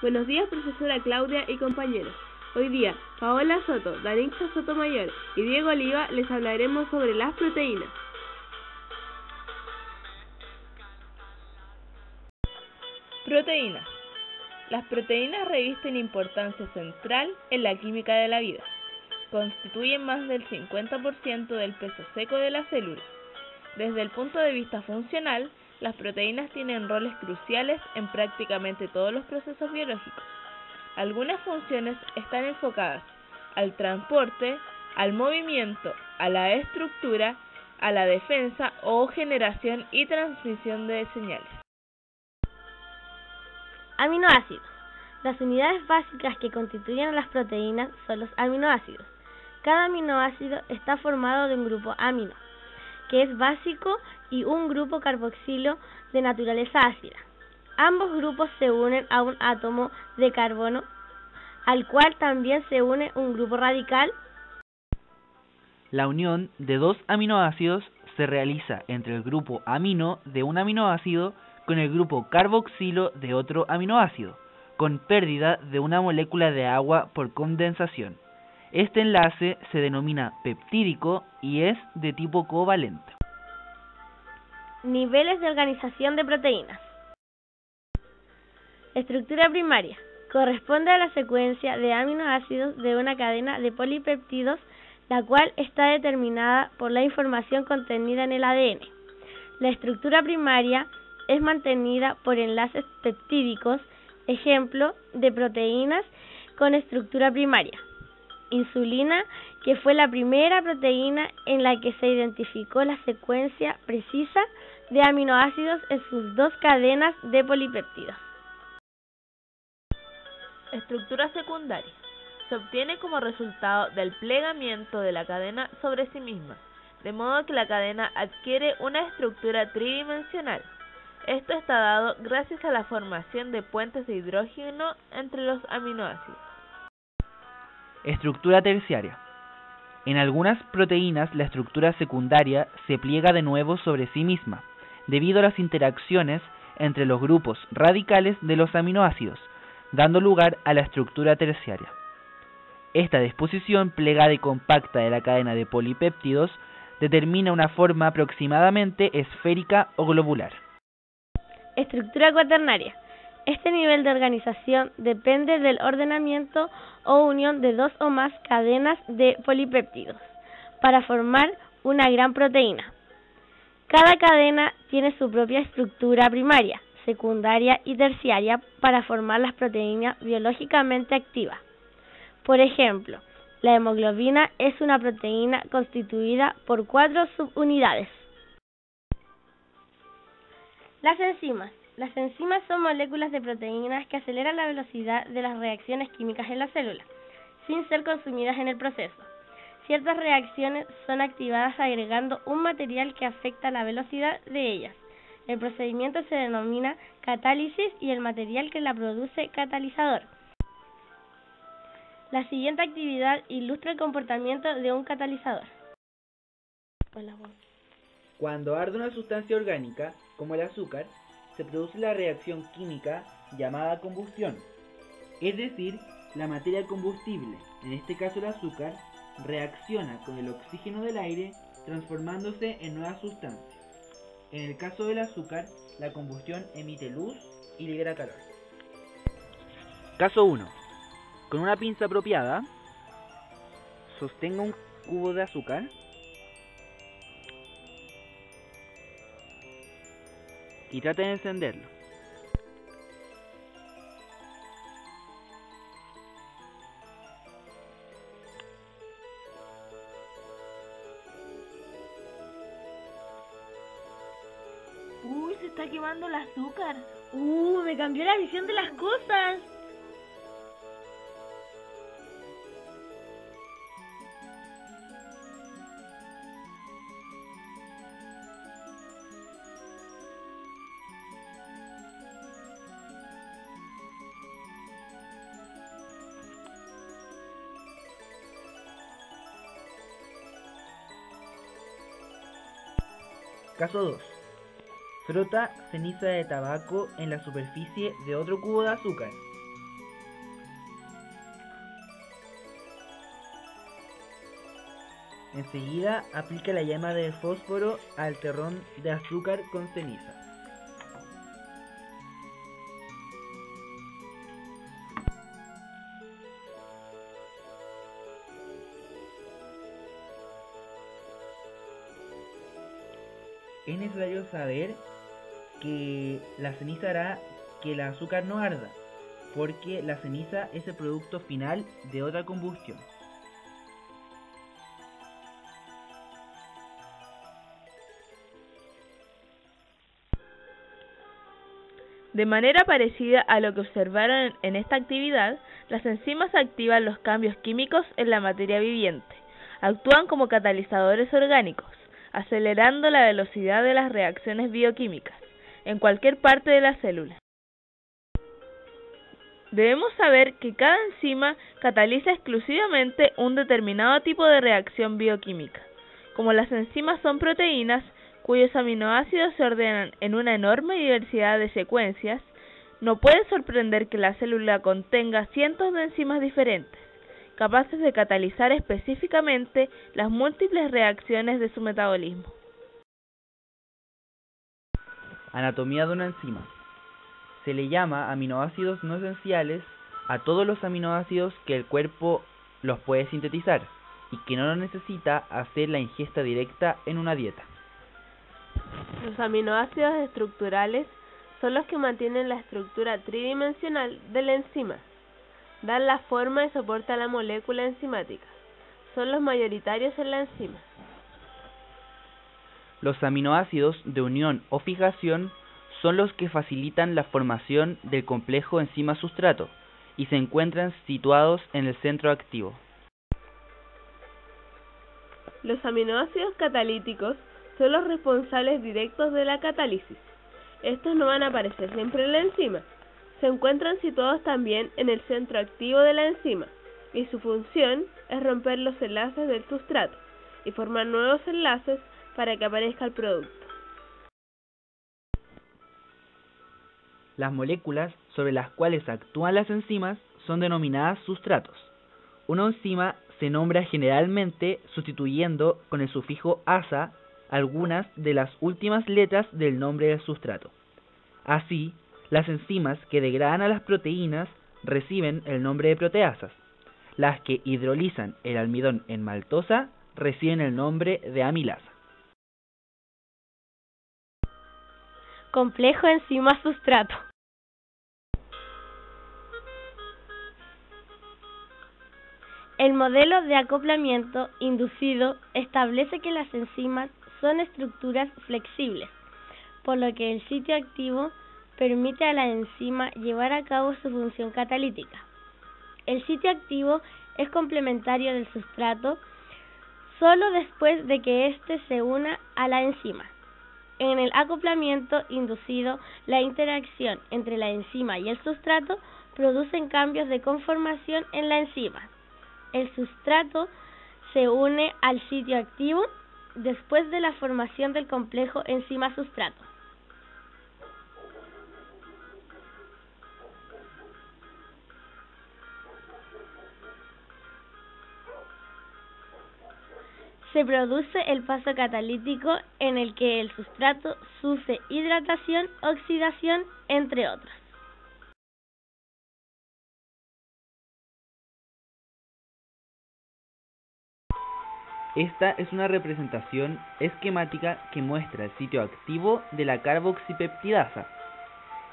Buenos días, profesora Claudia y compañeros. Hoy día, Paola Soto, Danixa Sotomayor y Diego Oliva les hablaremos sobre las proteínas. Proteínas. Las proteínas revisten importancia central en la química de la vida. Constituyen más del 50% del peso seco de la célula. Desde el punto de vista funcional, las proteínas tienen roles cruciales en prácticamente todos los procesos biológicos. Algunas funciones están enfocadas al transporte, al movimiento, a la estructura, a la defensa o generación y transmisión de señales. Aminoácidos. Las unidades básicas que constituyen a las proteínas son los aminoácidos. Cada aminoácido está formado de un grupo amino, que es básico, y un grupo carboxilo de naturaleza ácida. Ambos grupos se unen a un átomo de carbono, al cual también se une un grupo radical. La unión de dos aminoácidos se realiza entre el grupo amino de un aminoácido con el grupo carboxilo de otro aminoácido, con pérdida de una molécula de agua por condensación. Este enlace se denomina peptídico y es de tipo covalente. Niveles de organización de proteínas. Estructura primaria. Corresponde a la secuencia de aminoácidos de una cadena de polipéptidos, la cual está determinada por la información contenida en el ADN. La estructura primaria es mantenida por enlaces peptídicos, ejemplo de proteínas con estructura primaria. Insulina, que fue la primera proteína en la que se identificó la secuencia precisa de aminoácidos en sus dos cadenas de polipéptidos. Estructura secundaria. Se obtiene como resultado del plegamiento de la cadena sobre sí misma, de modo que la cadena adquiere una estructura tridimensional. Esto está dado gracias a la formación de puentes de hidrógeno entre los aminoácidos. Estructura terciaria. En algunas proteínas la estructura secundaria se pliega de nuevo sobre sí misma, debido a las interacciones entre los grupos radicales de los aminoácidos, dando lugar a la estructura terciaria. Esta disposición plegada y compacta de la cadena de polipéptidos determina una forma aproximadamente esférica o globular. Estructura cuaternaria. Este nivel de organización depende del ordenamiento o unión de dos o más cadenas de polipéptidos para formar una gran proteína. Cada cadena tiene su propia estructura primaria, secundaria y terciaria para formar las proteínas biológicamente activas. Por ejemplo, la hemoglobina es una proteína constituida por 4 subunidades. Las enzimas. Las enzimas son moléculas de proteínas que aceleran la velocidad de las reacciones químicas en la célula, sin ser consumidas en el proceso. Ciertas reacciones son activadas agregando un material que afecta la velocidad de ellas. El procedimiento se denomina catálisis y el material que la produce catalizador. La siguiente actividad ilustra el comportamiento de un catalizador. Cuando arde una sustancia orgánica, como el azúcar, se produce la reacción química llamada combustión. Es decir, la materia combustible, en este caso el azúcar, reacciona con el oxígeno del aire transformándose en nuevas sustancias. En el caso del azúcar, la combustión emite luz y libera calor. Caso 1. Con una pinza apropiada, sostenga un cubo de azúcar y trate de encenderlo. ¡Uy, se está quemando el azúcar! Me cambió la visión de las cosas. Caso 2. Frota ceniza de tabaco en la superficie de otro cubo de azúcar Enseguida aplica la llama del fósforo al terrón de azúcar con ceniza. Es necesario saber que la ceniza hará que el azúcar no arda, porque la ceniza es el producto final de otra combustión. De manera parecida a lo que observaron en esta actividad, las enzimas activan los cambios químicos en la materia viviente. Actúan como catalizadores orgánicos, acelerando la velocidad de las reacciones bioquímicas en cualquier parte de la célula. Debemos saber que cada enzima cataliza exclusivamente un determinado tipo de reacción bioquímica. Como las enzimas son proteínas, cuyos aminoácidos se ordenan en una enorme diversidad de secuencias, no puede sorprender que la célula contenga cientos de enzimas diferentes, capaces de catalizar específicamente las múltiples reacciones de su metabolismo. Anatomía de una enzima. Se le llama aminoácidos no esenciales a todos los aminoácidos que el cuerpo los puede sintetizar y que no necesita hacer la ingesta directa en una dieta. Los aminoácidos estructurales son los que mantienen la estructura tridimensional de la enzima, dan la forma y soporte a la molécula enzimática, son los mayoritarios en la enzima. Los aminoácidos de unión o fijación son los que facilitan la formación del complejo enzima-sustrato y se encuentran situados en el centro activo. Los aminoácidos catalíticos son los responsables directos de la catálisis. Estos no van a aparecer siempre en la enzima. Se encuentran situados también en el centro activo de la enzima y su función es romper los enlaces del sustrato y formar nuevos enlaces para que aparezca el producto. Las moléculas sobre las cuales actúan las enzimas son denominadas sustratos. Una enzima se nombra generalmente sustituyendo con el sufijo asa algunas de las últimas letras del nombre del sustrato. Así, las enzimas que degradan a las proteínas reciben el nombre de proteasas. Las que hidrolizan el almidón en maltosa reciben el nombre de amilasa. Complejo enzima-sustrato. El modelo de acoplamiento inducido establece que las enzimas son estructuras flexibles, por lo que el sitio activo permite a la enzima llevar a cabo su función catalítica. El sitio activo es complementario del sustrato solo después de que éste se una a la enzima. En el acoplamiento inducido, la interacción entre la enzima y el sustrato producen cambios de conformación en la enzima. El sustrato se une al sitio activo después de la formación del complejo enzima-sustrato. Se produce el paso catalítico en el que el sustrato sufre hidratación, oxidación, entre otros. Esta es una representación esquemática que muestra el sitio activo de la carboxipeptidasa.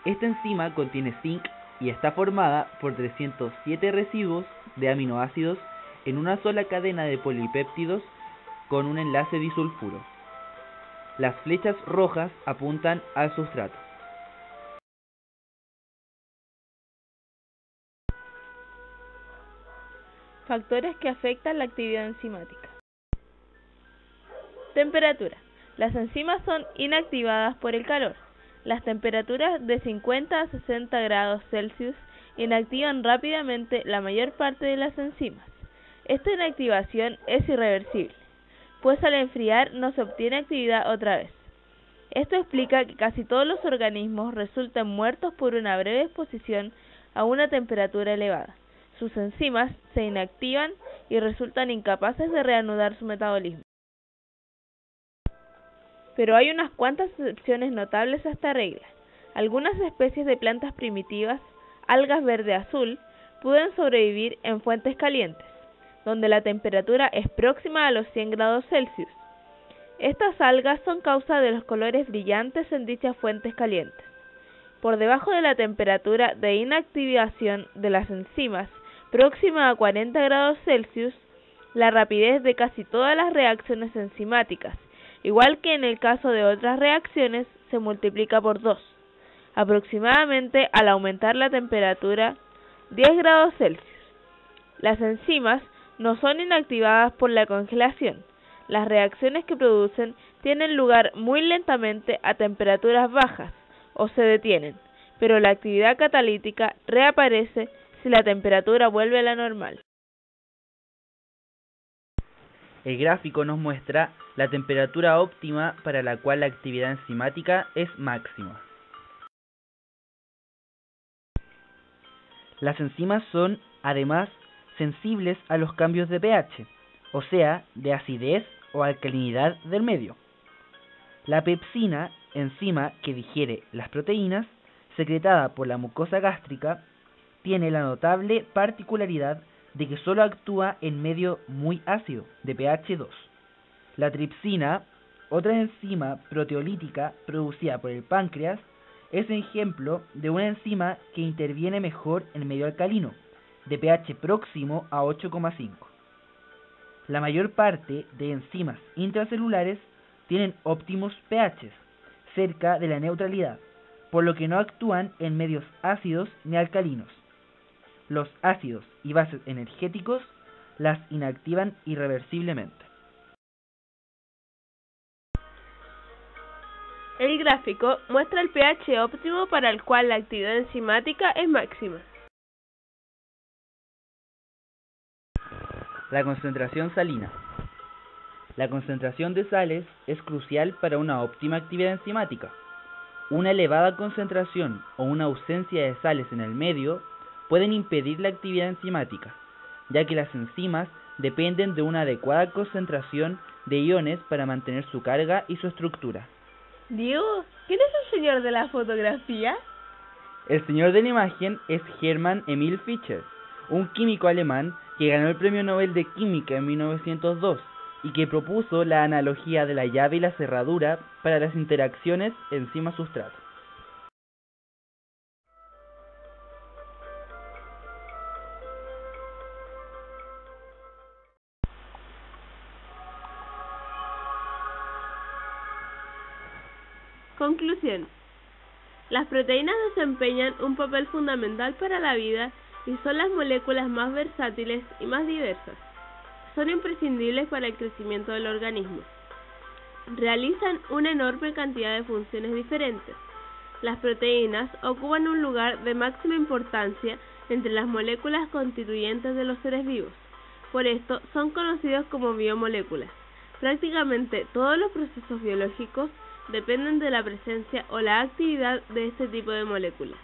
Esta enzima contiene zinc y está formada por 307 residuos de aminoácidos en una sola cadena de polipéptidos con un enlace disulfuro. Las flechas rojas apuntan al sustrato. Factores que afectan la actividad enzimática. Temperatura. Las enzimas son inactivadas por el calor. Las temperaturas de 50 a 60 grados Celsius inactivan rápidamente la mayor parte de las enzimas. Esta inactivación es irreversible, pues al enfriar no se obtiene actividad otra vez. Esto explica que casi todos los organismos resultan muertos por una breve exposición a una temperatura elevada. Sus enzimas se inactivan y resultan incapaces de reanudar su metabolismo. Pero hay unas cuantas excepciones notables a esta regla. Algunas especies de plantas primitivas, algas verde-azul, pueden sobrevivir en fuentes calientes, donde la temperatura es próxima a los 100 grados Celsius. Estas algas son causa de los colores brillantes en dichas fuentes calientes. Por debajo de la temperatura de inactivación de las enzimas, próxima a 40 grados Celsius, la rapidez de casi todas las reacciones enzimáticas, igual que en el caso de otras reacciones, se multiplica por 2, aproximadamente al aumentar la temperatura 10 grados Celsius. Las enzimas no son inactivadas por la congelación. Las reacciones que producen tienen lugar muy lentamente a temperaturas bajas o se detienen, pero la actividad catalítica reaparece si la temperatura vuelve a la normal. El gráfico nos muestra la temperatura óptima para la cual la actividad enzimática es máxima. Las enzimas son, además, sensibles a los cambios de pH, o sea, de acidez o alcalinidad del medio. La pepsina, enzima que digiere las proteínas, secretada por la mucosa gástrica, tiene la notable particularidad de que solo actúa en medio muy ácido, de pH 2. La tripsina, otra enzima proteolítica producida por el páncreas, es ejemplo de una enzima que interviene mejor en medio alcalino, de pH próximo a 8,5. La mayor parte de enzimas intracelulares tienen óptimos pHs, cerca de la neutralidad, por lo que no actúan en medios ácidos ni alcalinos. Los ácidos y bases energéticos las inactivan irreversiblemente. El gráfico muestra el pH óptimo para el cual la actividad enzimática es máxima. La concentración salina. La concentración de sales es crucial para una óptima actividad enzimática. Una elevada concentración o una ausencia de sales en el medio pueden impedir la actividad enzimática, ya que las enzimas dependen de una adecuada concentración de iones para mantener su carga y su estructura. Diego, ¿quién es el señor de la fotografía? El señor de la imagen es Hermann Emil Fischer, un químico alemán que ganó el Premio Nobel de Química en 1902 y que propuso la analogía de la llave y la cerradura para las interacciones enzima-sustrato. Conclusión. Las proteínas desempeñan un papel fundamental para la vida y son las moléculas más versátiles y más diversas. Son imprescindibles para el crecimiento del organismo. Realizan una enorme cantidad de funciones diferentes. Las proteínas ocupan un lugar de máxima importancia entre las moléculas constituyentes de los seres vivos. Por esto son conocidos como biomoléculas. Prácticamente todos los procesos biológicos dependen de la presencia o la actividad de este tipo de moléculas.